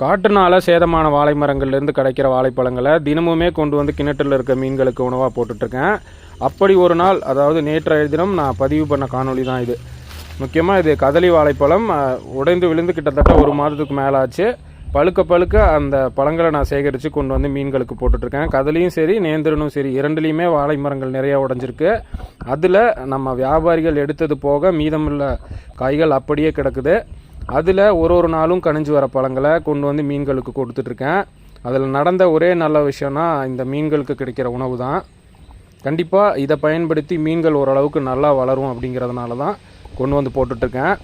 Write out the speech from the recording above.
காற்றுனால சேதமான வாழை மரங்கள்லேருந்து கிடைக்கிற வாழைப்பழங்களை தினமுமே கொண்டு வந்து கிணற்றில் இருக்க மீன்களுக்கு உணவாக போட்டுட்ருக்கேன். அப்படி ஒரு நாள், அதாவது நேற்றைய தினம் நான் பதிவு பண்ண காணொளி தான் இது. முக்கியமாக இது கதலி வாழைப்பழம் உடைந்து விழுந்து கிட்டத்தட்ட 1 மாதத்துக்கு மேலே ஆச்சு. பழுக்க பழுக்க அந்த பழங்களை நான் சேகரித்து கொண்டு வந்து மீன்களுக்கு போட்டுட்ருக்கேன். கதலியும் சரி நேந்திரனும் சரி, இரண்டுலேயுமே வாழை மரங்கள் நிறையா உடஞ்சிருக்கு. அதில் நம்ம வியாபாரிகள் எடுத்தது போக மீதமுள்ள காய்கள் அப்படியே கிடக்குது. அதில் ஒரு நாளும் கனிஞ்சு வர பழங்களை கொண்டு வந்து மீன்களுக்கு கொடுத்துட்ருக்கேன். அதில் நடந்த ஒரே நல்ல விஷயம்னா இந்த மீன்களுக்கு கிடைக்கிற உணவு தான். கண்டிப்பாக இதை பயன்படுத்தி மீன்கள் ஓரளவுக்கு நல்லா வளரும் அப்படிங்கிறதுனால தான் கொண்டு வந்து போட்டுட்ருக்கேன்.